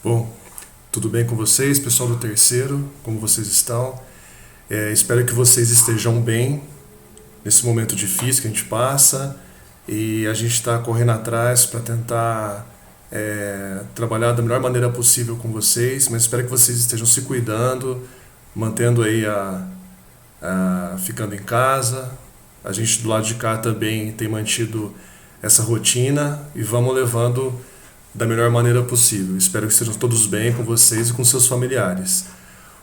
Bom, tudo bem com vocês, pessoal do terceiro? Como vocês estão? Espero que vocês estejam bem nesse momento difícil que a gente passa e a gente está correndo atrás para tentar trabalhar da melhor maneira possível com vocês, mas espero que vocês estejam se cuidando, mantendo aí ficando em casa. A gente do lado de cá também tem mantido essa rotina e vamos levando da melhor maneira possível. Espero que estejam todos bem com vocês e com seus familiares.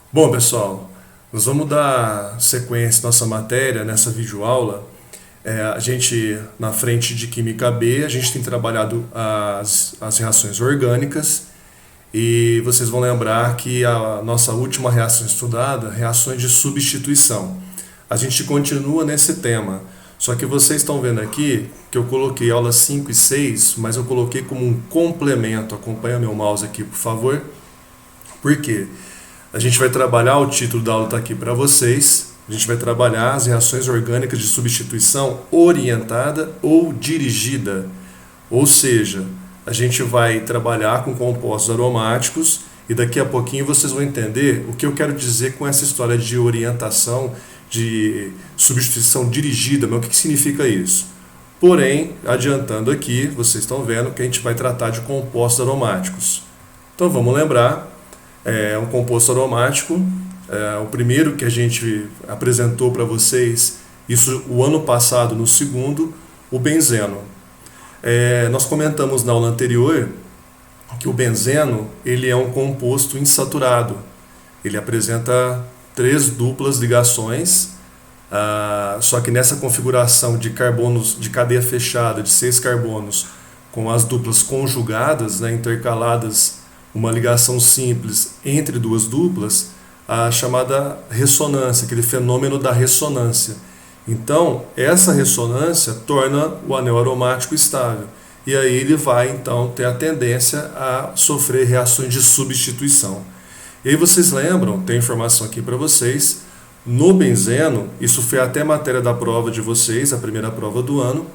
Bom, pessoal, nós vamos dar sequência à nossa matéria nessa videoaula. A gente, na frente de Química B, a gente tem trabalhado as reações orgânicas e vocês vão lembrar que a nossa última reação estudada, reações de substituição. A gente continua nesse tema. Só que vocês estão vendo aqui que eu coloquei aulas 5 e 6, mas eu coloquei como um complemento. Acompanha meu mouse aqui, por favor. Por quê? A gente vai trabalhar, o título da aula está aqui para vocês. A gente vai trabalhar as reações orgânicas de substituição orientada ou dirigida. Ou seja, a gente vai trabalhar com compostos aromáticos e daqui a pouquinho vocês vão entender o que eu quero dizer com essa história de orientação, de substituição dirigida, mas o que significa isso? Porém, adiantando aqui, vocês estão vendo que a gente vai tratar de compostos aromáticos. Então vamos lembrar, um composto aromático, o primeiro que a gente apresentou para vocês, isso o ano passado no segundo, o benzeno. Nós comentamos na aula anterior que o benzeno ele é um composto insaturado, ele apresenta 3 duplas ligações, só que nessa configuração de carbonos de cadeia fechada de 6 carbonos com as duplas conjugadas, intercaladas, uma ligação simples entre 2 duplas, a chamada ressonância, aquele fenômeno da ressonância. Então, essa ressonância torna o anel aromático estável e aí ele vai então ter a tendência a sofrer reações de substituição. E aí vocês lembram, tem informação aqui para vocês, no benzeno, isso foi até matéria da prova de vocês, a primeira prova do ano,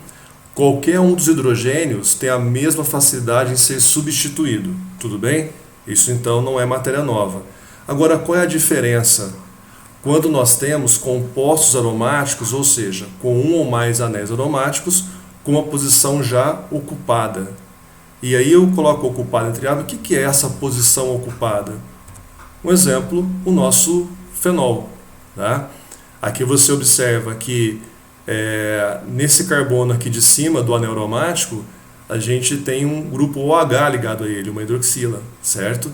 qualquer um dos hidrogênios tem a mesma facilidade em ser substituído, tudo bem? Isso então não é matéria nova. Agora, qual é a diferença? Quando nós temos compostos aromáticos, ou seja, com um ou mais anéis aromáticos, com uma posição já ocupada. E aí eu coloco ocupado entre aspas, o que é essa posição ocupada? Um exemplo, o nosso fenol. Tá? Aqui você observa que nesse carbono aqui de cima do anel aromático, a gente tem um grupo OH ligado a ele, uma hidroxila, certo?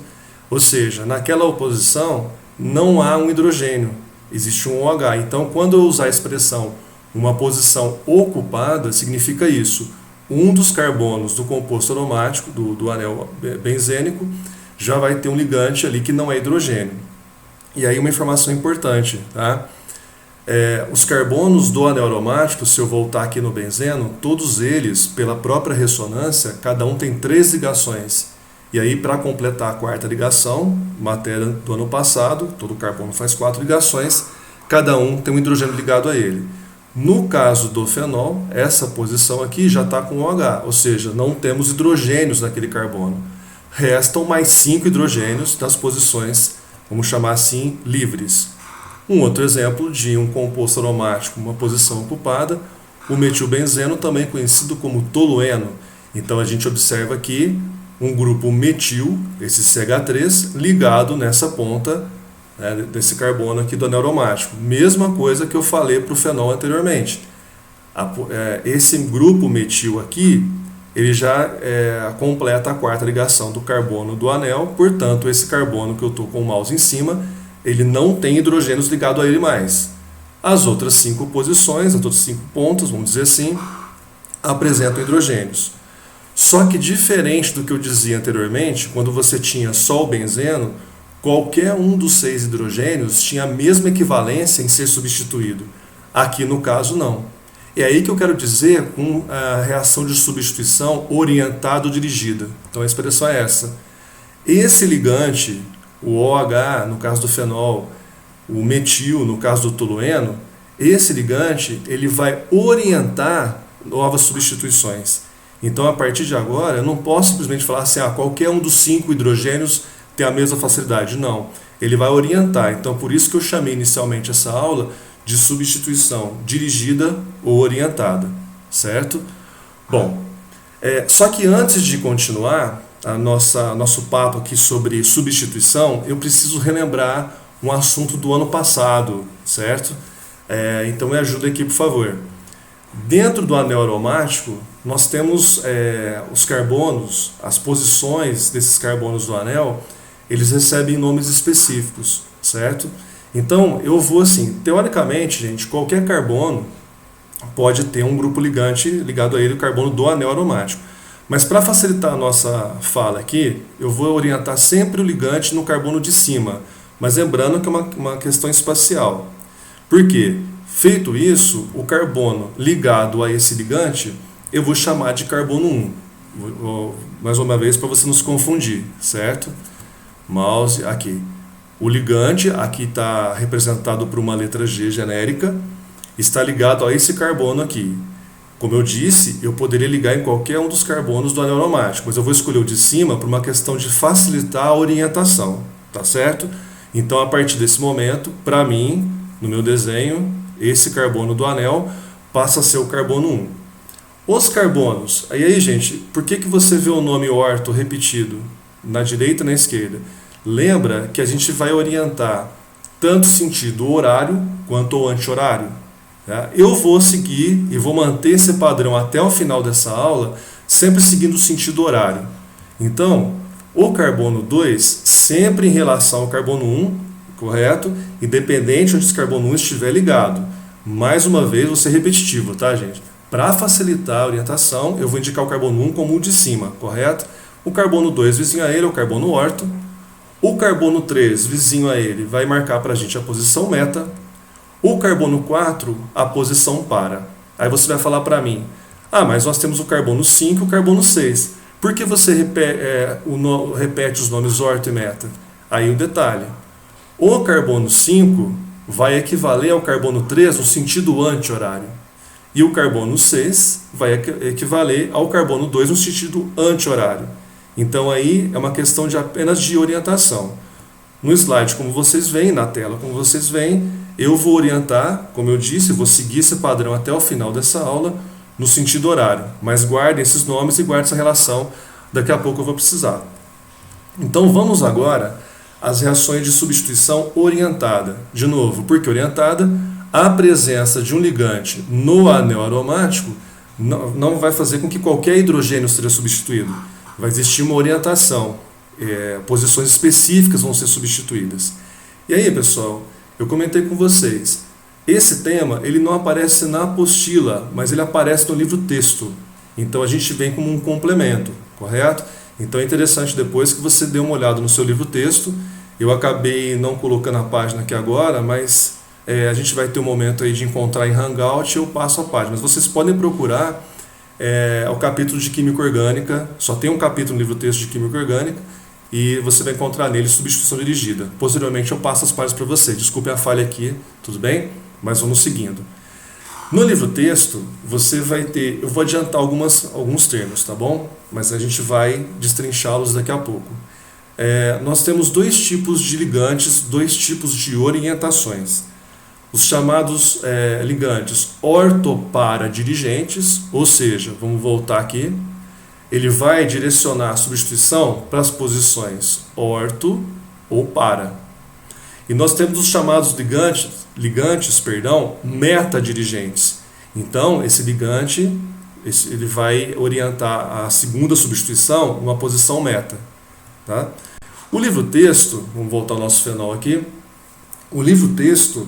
Ou seja, naquela oposição não há um hidrogênio, existe um OH. Então, quando eu usar a expressão uma posição ocupada, significa isso. Um dos carbonos do composto aromático, do anel benzênico, já vai ter um ligante ali que não é hidrogênio. E aí uma informação importante, tá? Os carbonos do anel aromático, se eu voltar aqui no benzeno, todos eles, pela própria ressonância, cada um tem 3 ligações. E aí, para completar a 4ª ligação, matéria do ano passado, todo carbono faz 4 ligações, cada um tem um hidrogênio ligado a ele. No caso do fenol, essa posição aqui já está com OH, ou seja, não temos hidrogênios naquele carbono. Restam mais 5 hidrogênios das posições, vamos chamar assim, livres. Um outro exemplo de um composto aromático, uma posição ocupada, o metilbenzeno, também conhecido como tolueno. Então a gente observa aqui um grupo metil, esse CH3, ligado nessa ponta desse carbono aqui do anel aromático. Mesma coisa que eu falei para o fenol anteriormente. Esse grupo metil aqui, ele já completa a 4ª ligação do carbono do anel, portanto, esse carbono que eu estou com o mouse em cima, ele não tem hidrogênios ligados a ele mais. As outras 5 posições, as outras 5 pontas, vamos dizer assim, apresentam hidrogênios. Só que diferente do que eu dizia anteriormente, quando você tinha só o benzeno, qualquer um dos 6 hidrogênios tinha a mesma equivalência em ser substituído. Aqui no caso não. É aí que eu quero dizer com a reação de substituição orientada ou dirigida. Então a expressão é essa. Esse ligante, o OH no caso do fenol, o metil no caso do tolueno, esse ligante ele vai orientar novas substituições. Então, a partir de agora, eu não posso simplesmente falar assim, qualquer um dos 5 hidrogênios tem a mesma facilidade. Não, ele vai orientar. Então, por isso que eu chamei inicialmente essa aula de substituição dirigida ou orientada, certo? Bom, só que antes de continuar nosso papo aqui sobre substituição, eu preciso relembrar um assunto do ano passado, certo? Então me ajuda aqui, por favor. Dentro do anel aromático, nós temos os carbonos, as posições desses carbonos do anel, eles recebem nomes específicos, certo? Então, eu vou assim, teoricamente, gente, qualquer carbono pode ter um grupo ligante ligado a ele, o carbono do anel aromático. Mas para facilitar a nossa fala aqui, eu vou orientar sempre o ligante no carbono de cima, mas lembrando que é uma questão espacial. Por quê? Feito isso, o carbono ligado a esse ligante, eu vou chamar de carbono 1. Mais uma vez, para você não se confundir, certo? Mouse aqui. O ligante, aqui está representado por uma letra G genérica, está ligado a esse carbono aqui. Como eu disse, eu poderia ligar em qualquer um dos carbonos do anel aromático, mas eu vou escolher o de cima por uma questão de facilitar a orientação, tá certo? Então, a partir desse momento, para mim, no meu desenho, esse carbono do anel passa a ser o carbono 1. Os carbonos, aí gente, por que você vê o nome orto repetido na direita e na esquerda? Lembra que a gente vai orientar tanto sentido horário quanto o anti-horário. Tá? Eu vou seguir e vou manter esse padrão até o final dessa aula, sempre seguindo o sentido horário. Então, o carbono 2, sempre em relação ao carbono 1, correto? Independente onde esse carbono 1 estiver ligado. Mais uma vez, vou ser repetitivo, tá, gente? Para facilitar a orientação, eu vou indicar o carbono 1 como o de cima, correto? O carbono 2, vizinho a ele, é o carbono orto. O carbono 3, vizinho a ele, vai marcar para a gente a posição meta. O carbono 4, a posição para. Aí você vai falar para mim, mas nós temos o carbono 5 e o carbono 6. Por que você repete os nomes orto e meta? Aí o detalhe. O carbono 5 vai equivaler ao carbono 3 no sentido anti-horário. E o carbono 6 vai equivaler ao carbono 2 no sentido anti-horário. Então aí é uma questão apenas de orientação. No slide, como vocês veem, na tela, como vocês veem, eu vou orientar, como eu disse, vou seguir esse padrão até o final dessa aula, no sentido horário. Mas guardem esses nomes e guardem essa relação, daqui a pouco eu vou precisar. Então vamos agora às reações de substituição orientada. De novo, por que orientada? A presença de um ligante no anel aromático não vai fazer com que qualquer hidrogênio seja substituído. Vai existir uma orientação, posições específicas vão ser substituídas. E aí, pessoal, eu comentei com vocês, esse tema ele não aparece na apostila, mas ele aparece no livro texto. Então a gente vem como um complemento, correto? Então é interessante depois que você dê uma olhada no seu livro texto. Eu acabei não colocando a página aqui agora, mas a gente vai ter um momento aí de encontrar em Hangout e eu passo a página. Mas vocês podem procurar o capítulo de Química Orgânica, só tem um capítulo no livro texto de Química Orgânica, e você vai encontrar nele substituição dirigida. Posteriormente eu passo as páginas para você. Desculpe a falha aqui, tudo bem? Mas vamos seguindo. No livro texto, você vai ter... Eu vou adiantar alguns termos, tá bom? Mas a gente vai destrinchá-los daqui a pouco. Nós temos 2 tipos de ligantes, 2 tipos de orientações. Os chamados ligantes ortopara-dirigentes, ou seja, vamos voltar aqui, ele vai direcionar a substituição para as posições orto ou para. E nós temos os chamados ligantes, meta-dirigentes. Então, esse ligante ele vai orientar a segunda substituição numa posição meta. Tá? O livro-texto, vamos voltar ao nosso fenol aqui, o livro-texto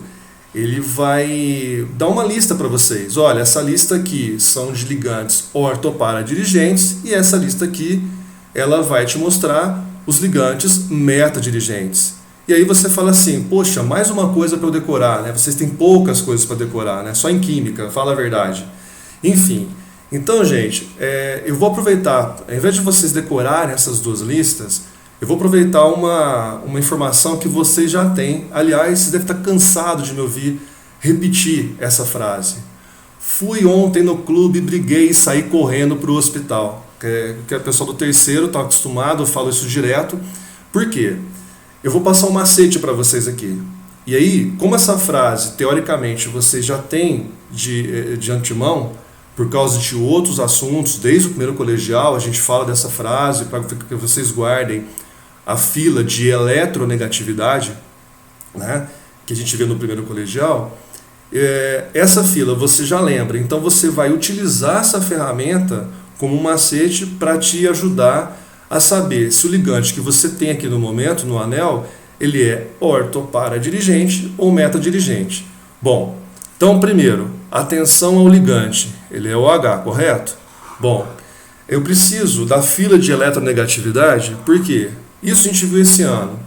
ele vai dar uma lista para vocês. Olha, essa lista aqui são de ligantes ortopara-dirigentes e essa lista aqui ela vai te mostrar os ligantes meta-dirigentes. E aí você fala assim, poxa, mais uma coisa para eu decorar, né? Vocês têm poucas coisas para decorar, né? Só em química, fala a verdade. Enfim, então, gente, eu vou aproveitar, ao invés de vocês decorarem essas 2 listas, eu vou aproveitar uma informação que vocês já têm. Aliás, vocês devem estar cansados de me ouvir repetir essa frase. Fui ontem no clube, briguei e saí correndo para o hospital. Que a pessoa do terceiro está acostumado, eu falo isso direto. Por quê? Eu vou passar um macete para vocês aqui. E aí, como essa frase, teoricamente, vocês já têm de antemão, por causa de outros assuntos, desde o primeiro colegial, a gente fala dessa frase para que vocês guardem a fila de eletronegatividade, né, que a gente vê no primeiro colegial. Essa fila você já lembra, então você vai utilizar essa ferramenta como um macete para te ajudar a saber se o ligante que você tem aqui no momento, no anel, ele é ortoparadirigente ou metadirigente. Bom, então primeiro, atenção ao ligante, ele é OH, correto? Bom, eu preciso da fila de eletronegatividade, porque isso a gente viu esse ano.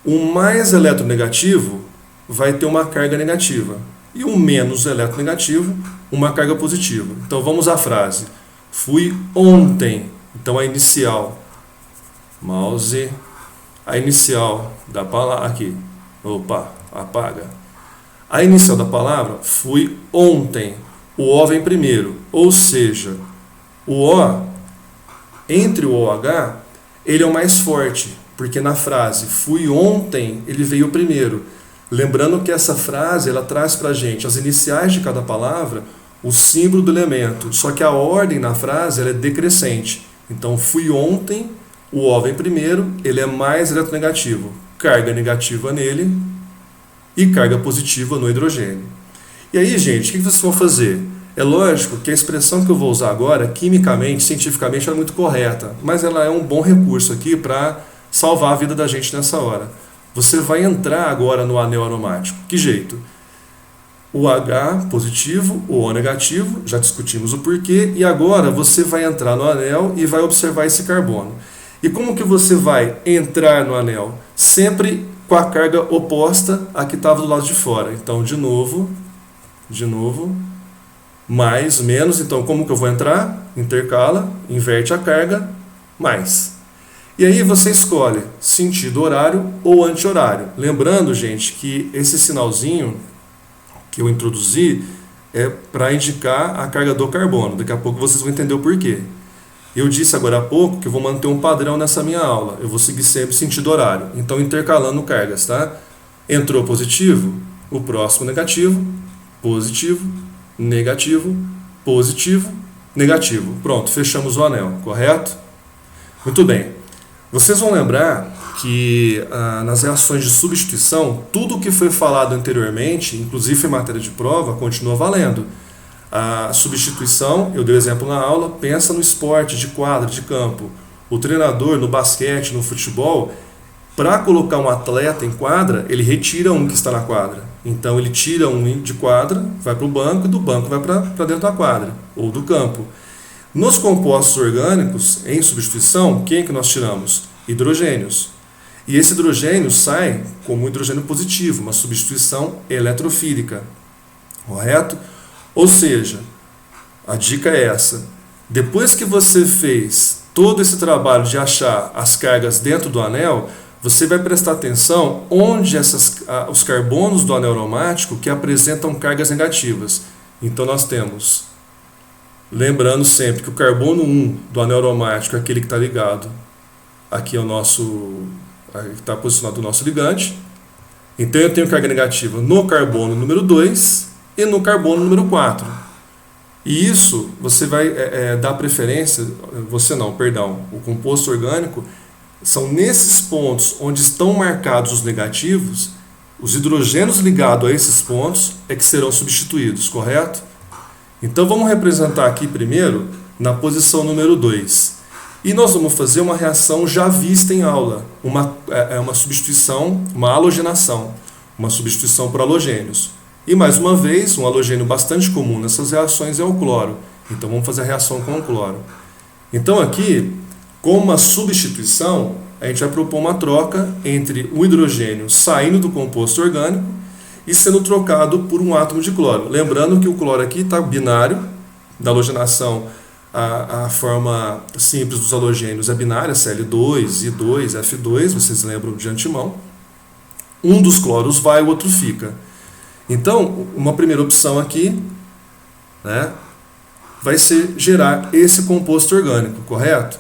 O mais eletronegativo vai ter uma carga negativa e o menos eletronegativo, uma carga positiva. Então vamos à frase. Fui ontem. Então a inicial, mouse, a inicial da palavra, aqui, opa, apaga. A inicial da palavra, fui ontem. O O vem primeiro, ou seja, o O, entre o OH, ele é o mais forte, porque na frase fui ontem, ele veio primeiro. Lembrando que essa frase, ela traz para a gente as iniciais de cada palavra, o símbolo do elemento, só que a ordem na frase ela é decrescente. Então, fui ontem, o O vem primeiro, ele é mais eletronegativo. Carga negativa nele e carga positiva no hidrogênio. E aí, gente, o que vocês vão fazer? É lógico que a expressão que eu vou usar agora, quimicamente, cientificamente, ela é muito correta, mas ela é um bom recurso aqui para salvar a vida da gente nessa hora. Você vai entrar agora no anel aromático. Que jeito? O H positivo, o O negativo, já discutimos o porquê, e agora você vai entrar no anel e vai observar esse carbono. E como que você vai entrar no anel? Sempre com a carga oposta à que estava do lado de fora. Então, de novo, mais, menos. Então, como que eu vou entrar? Intercala, inverte a carga, mais. E aí você escolhe sentido horário ou anti-horário. Lembrando, gente, que esse sinalzinho que eu introduzi é para indicar a carga do carbono. Daqui a pouco vocês vão entender o porquê. Eu disse agora há pouco que eu vou manter um padrão nessa minha aula. Eu vou seguir sempre sentido horário. Então, intercalando cargas, tá? Entrou positivo, o próximo negativo, positivo, negativo, positivo, negativo. Pronto, fechamos o anel, correto? Muito bem. Vocês vão lembrar que nas reações de substituição, tudo o que foi falado anteriormente, inclusive em matéria de prova, continua valendo. A substituição, eu dei exemplo na aula, pensa no esporte de quadra, de campo. O treinador no basquete, no futebol, para colocar um atleta em quadra, ele retira um que está na quadra. Então ele tira um de quadra, vai para o banco e do banco vai para dentro da quadra ou do campo. Nos compostos orgânicos, em substituição, quem que nós tiramos? Hidrogênios. E esse hidrogênio sai como hidrogênio positivo, uma substituição eletrofílica. Correto? Ou seja, a dica é essa. Depois que você fez todo esse trabalho de achar as cargas dentro do anel, você vai prestar atenção onde os carbonos do anel aromático que apresentam cargas negativas. Então nós temos, lembrando sempre que o carbono 1 do anel aromático é aquele que está ligado, aqui é o nosso, está posicionado o nosso ligante. Então eu tenho carga negativa no carbono número 2 e no carbono número 4. E isso você vai dar preferência, o composto orgânico, são nesses pontos onde estão marcados os negativos, os hidrogênios ligados a esses pontos é que serão substituídos, correto? Então vamos representar aqui primeiro na posição número 2. E nós vamos fazer uma reação já vista em aula, uma substituição, uma halogenação, uma substituição por halogênios. E mais uma vez, um halogênio bastante comum nessas reações é o cloro. Então vamos fazer a reação com o cloro. Então aqui, como uma substituição, a gente vai propor uma troca entre o hidrogênio saindo do composto orgânico e sendo trocado por um átomo de cloro. Lembrando que o cloro aqui está binário, da halogenação, a forma simples dos halogênios é binária, Cl2, I2, F2, vocês lembram de antemão. Um dos cloros vai, o outro fica. Então, uma primeira opção aqui, né, vai ser gerar esse composto orgânico, correto?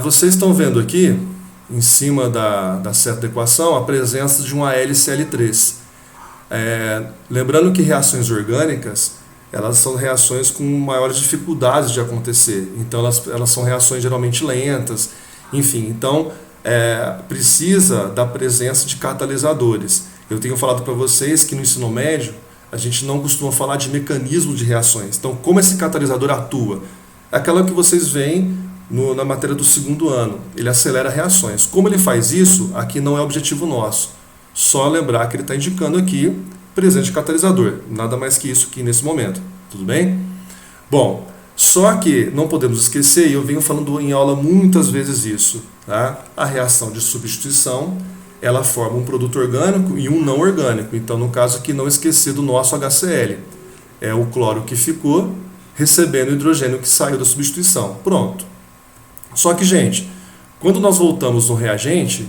Vocês estão vendo aqui, em cima da seta da equação, a presença de um AlCl3. Lembrando que reações orgânicas, elas são reações com maiores dificuldades de acontecer. Então, elas são reações geralmente lentas, enfim. Então, precisa da presença de catalisadores. Eu tenho falado para vocês que no ensino médio, a gente não costuma falar de mecanismo de reações. Então, como esse catalisador atua? Aquela que vocês veem na matéria do segundo ano. Ele acelera reações. Como ele faz isso, aqui não é objetivo nosso. Só lembrar que ele está indicando aqui presente de catalisador. Nada mais que isso aqui nesse momento. Tudo bem? Bom, só que não podemos esquecer, e eu venho falando em aula muitas vezes isso, tá? A reação de substituição, ela forma um produto orgânico e um não orgânico. Então, no caso aqui, não esquecer do nosso HCl. É o cloro que ficou recebendo o hidrogênio que saiu da substituição. Pronto. Só que, gente, quando nós voltamos no reagente,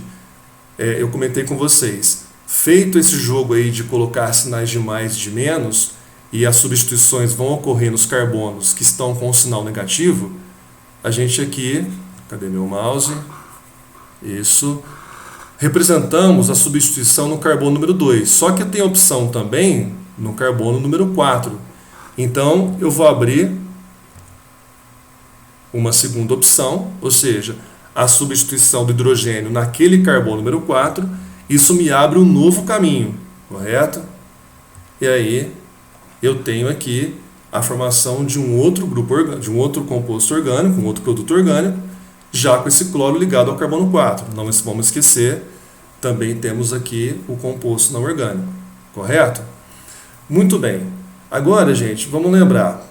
eu comentei com vocês, feito esse jogo aí de colocar sinais de mais e de menos, e as substituições vão ocorrer nos carbonos que estão com o sinal negativo, a gente aqui, cadê meu mouse? Isso. Representamos a substituição no carbono número 2, só que tem opção também no carbono número 4. Então, eu vou abrir uma segunda opção, ou seja, a substituição do hidrogênio naquele carbono número 4, isso me abre um novo caminho, correto? E aí, eu tenho aqui a formação de um outro grupo, de um outro composto orgânico, um outro produto orgânico, já com esse cloro ligado ao carbono 4. Não vamos esquecer, também temos aqui o composto não orgânico, correto? Muito bem. Agora, gente, vamos lembrar.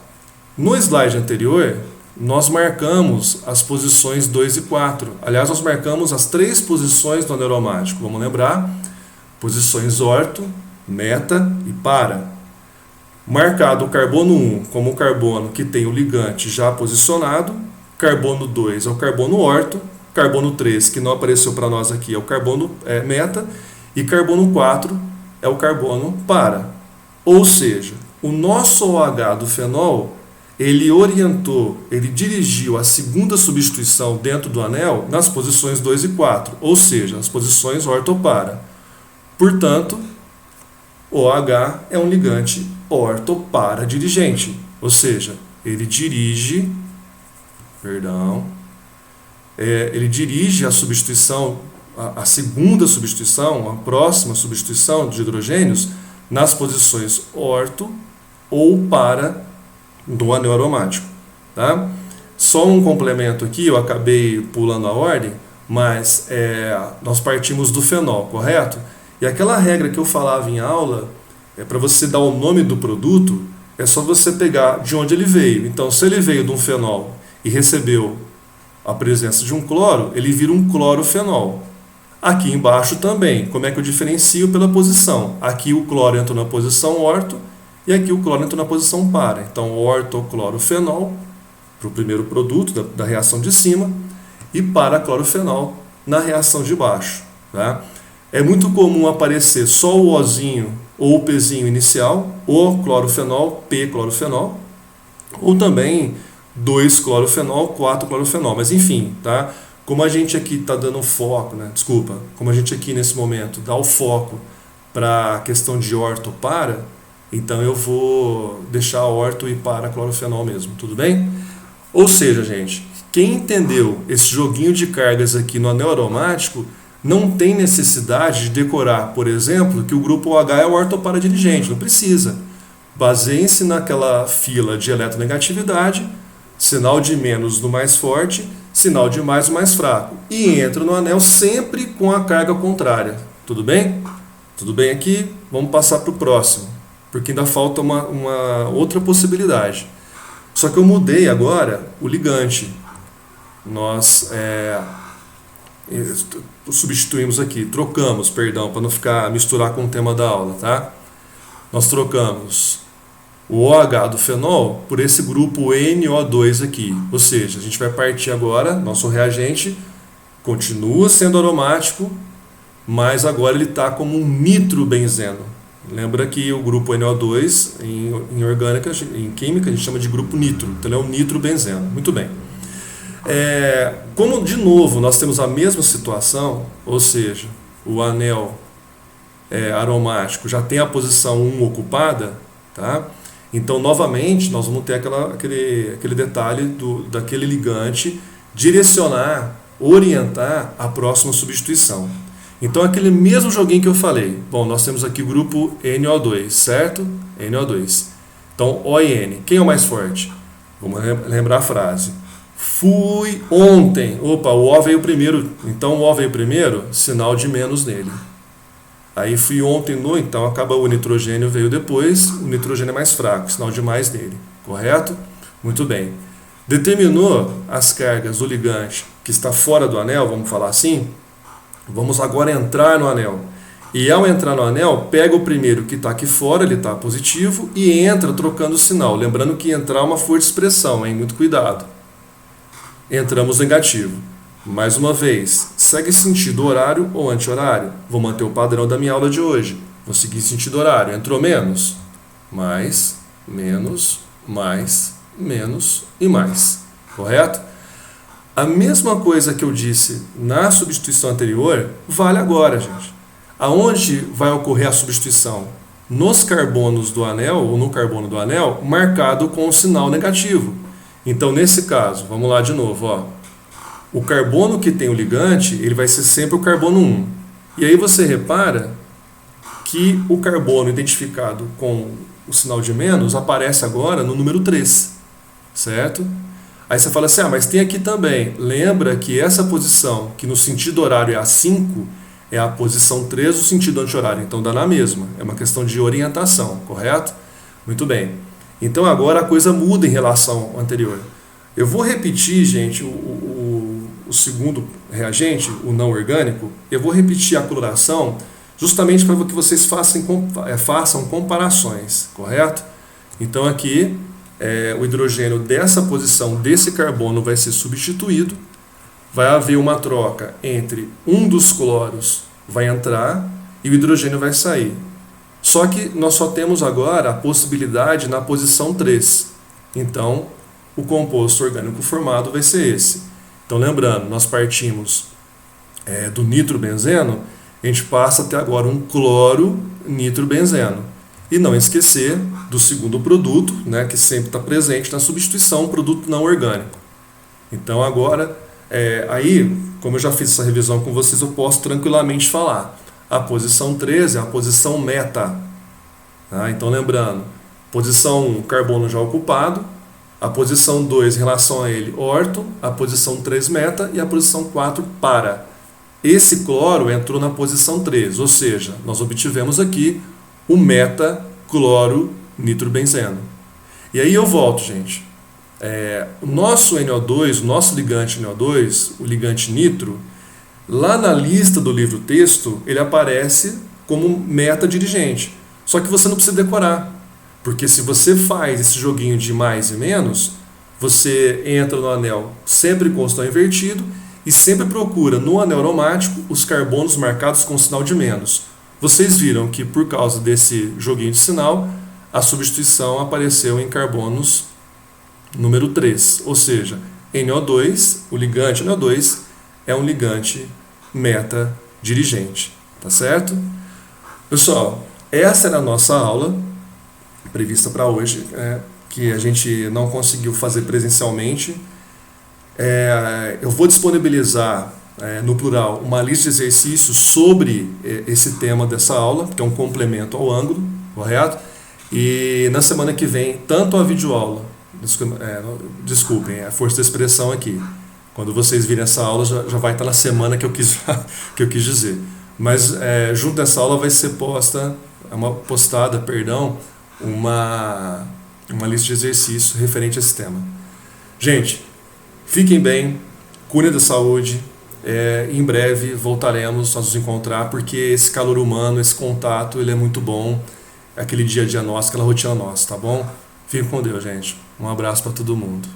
No slide anterior, nós marcamos as posições 2 e 4. Aliás, nós marcamos as 3 posições do anel aromático. Vamos lembrar? Posições orto, meta e para. Marcado o carbono 1 como o carbono que tem o ligante já posicionado, carbono 2 é o carbono orto, carbono 3, que não apareceu para nós aqui, é o carbono meta, e carbono 4 é o carbono para. Ou seja, o nosso OH do fenol, ele orientou, ele dirigiu a segunda substituição dentro do anel nas posições 2 e 4, ou seja, as posições orto-para. Portanto, OH é um ligante orto-para dirigente, ou seja, ele dirige, ele dirige a substituição, a segunda substituição, a próxima substituição de hidrogênios nas posições orto ou para do anel aromático, tá? Só um complemento aqui, eu acabei pulando a ordem, mas nós partimos do fenol, correto? E aquela regra que eu falava em aula, para você dar o nome do produto, é só você pegar de onde ele veio. Então, se ele veio de um fenol e recebeu a presença de um cloro, ele vira um clorofenol. Aqui embaixo também, como é que eu diferencio? Pela posição. Aqui o cloro entra na posição orto, e aqui o cloro entra na posição para. Então, ortoclorofenol, para o primeiro produto da reação de cima, e para-clorofenol na reação de baixo. Tá? É muito comum aparecer só o Ozinho ou o Pzinho inicial, o clorofenol, P-clorofenol, ou também 2-clorofenol, 4-clorofenol. Mas enfim, tá? Como a gente aqui está dando foco, como a gente aqui nesse momento dá o foco para a questão de orto-para, então eu vou deixar orto e para-clorofenol mesmo, tudo bem? Ou seja, gente, quem entendeu esse joguinho de cargas aqui no anel aromático não tem necessidade de decorar, por exemplo, que o grupo OH é o orto-para dirigente, não precisa. Baseiem-se naquela fila de eletronegatividade, sinal de menos no mais forte, sinal de mais no mais fraco. E entra no anel sempre com a carga contrária. Tudo bem? Tudo bem aqui? Vamos passar para o próximo, porque ainda falta uma outra possibilidade. Só que eu mudei agora o ligante. Nós substituímos aqui, trocamos, perdão, para não misturar com o tema da aula, tá? Nós trocamos o OH do fenol por esse grupo NO2 aqui. Ou seja, a gente vai partir agora, nosso reagente continua sendo aromático, mas agora ele está como um nitrobenzeno. Lembra que o grupo NO2 em orgânica, em química, a gente chama de grupo nitro. Então ele é o nitrobenzeno. Muito bem. Como, de novo, nós temos a mesma situação, ou seja, o anel aromático já tem a posição 1 ocupada, tá? Então, novamente, nós vamos ter aquele detalhe daquele ligante direcionar, orientar a próxima substituição. Então, aquele mesmo joguinho que eu falei. Bom, nós temos aqui o grupo NO2, certo? NO2. Então, O e N. Quem é o mais forte? Vamos lembrar a frase. Fui ontem. Opa, o O veio primeiro. Então, o O veio primeiro, sinal de menos nele. Aí fui ontem no, então acaba o nitrogênio, veio depois, o nitrogênio é mais fraco, sinal de mais nele. Correto? Muito bem. Determinou as cargas do ligante que está fora do anel, vamos falar assim? Vamos agora entrar no anel. E ao entrar no anel, pega o primeiro que está aqui fora, ele está positivo, e entra trocando o sinal. Lembrando que entrar é uma força de expressão, hein? Muito cuidado. Entramos negativo. Mais uma vez, segue sentido horário ou anti-horário? Vou manter o padrão da minha aula de hoje. Vou seguir sentido horário. Entrou menos? Mais, menos, mais, menos e mais. Correto? A mesma coisa que eu disse na substituição anterior, vale agora, gente. Aonde vai ocorrer a substituição? Nos carbonos do anel, ou no carbono do anel, marcado com o sinal negativo. Então, nesse caso, vamos lá de novo, ó. O carbono que tem o ligante, ele vai ser sempre o carbono 1. E aí você repara que o carbono identificado com o sinal de menos aparece agora no número 3, certo? Aí você fala assim, mas tem aqui também. Lembra que essa posição, que no sentido horário é a 5, é a posição 3 do sentido anti-horário. Então dá na mesma. É uma questão de orientação, correto? Muito bem. Então agora a coisa muda em relação ao anterior. Eu vou repetir, gente, o segundo reagente, o não orgânico. Eu vou repetir a coloração justamente para que vocês façam comparações, correto? Então aqui o hidrogênio dessa posição desse carbono vai ser substituído, vai haver uma troca entre um dos cloros vai entrar e o hidrogênio vai sair. Só que nós só temos agora a possibilidade na posição 3. Então, o composto orgânico formado vai ser esse. Então, lembrando, nós partimos do nitrobenzeno, a gente passa até agora um cloro nitrobenzeno. E não esquecer do segundo produto, né, que sempre está presente na substituição, produto não orgânico. Então agora, aí, como eu já fiz essa revisão com vocês, eu posso tranquilamente falar. A posição 13 é a posição meta. Tá? Então lembrando, posição 1, carbono já ocupado, a posição 2 em relação a ele, orto, a posição 3 meta e a posição 4 para. Esse cloro entrou na posição 3, ou seja, nós obtivemos aqui o meta-cloro nitrobenzeno. E aí eu volto, gente. O nosso NO2, o nosso ligante NO2, o ligante nitro, lá na lista do livro-texto, ele aparece como meta-dirigente. Só que você não precisa decorar, porque se você faz esse joguinho de mais e menos, você entra no anel sempre com o sinal invertido e sempre procura no anel aromático os carbonos marcados com o sinal de menos. Vocês viram que por causa desse joguinho de sinal, a substituição apareceu em carbonos número 3, ou seja, NO2, o ligante NO2, é um ligante meta-dirigente, tá certo? Pessoal, essa era a nossa aula prevista para hoje, que a gente não conseguiu fazer presencialmente. Eu vou disponibilizar no plural, uma lista de exercícios sobre esse tema dessa aula, que é um complemento ao ângulo, correto? E na semana que vem, tanto a videoaula, desculpem, a força da expressão aqui, quando vocês virem essa aula, já vai estar na semana que eu quis dizer. Mas junto a essa aula vai ser postada uma lista de exercícios referente a esse tema. Gente, fiquem bem, cuidem da saúde. Em breve voltaremos a nos encontrar, porque esse calor humano, esse contato, ele é muito bom. Aquele dia a dia nosso, aquela rotina nossa, tá bom? Fiquem com Deus, gente. Um abraço para todo mundo.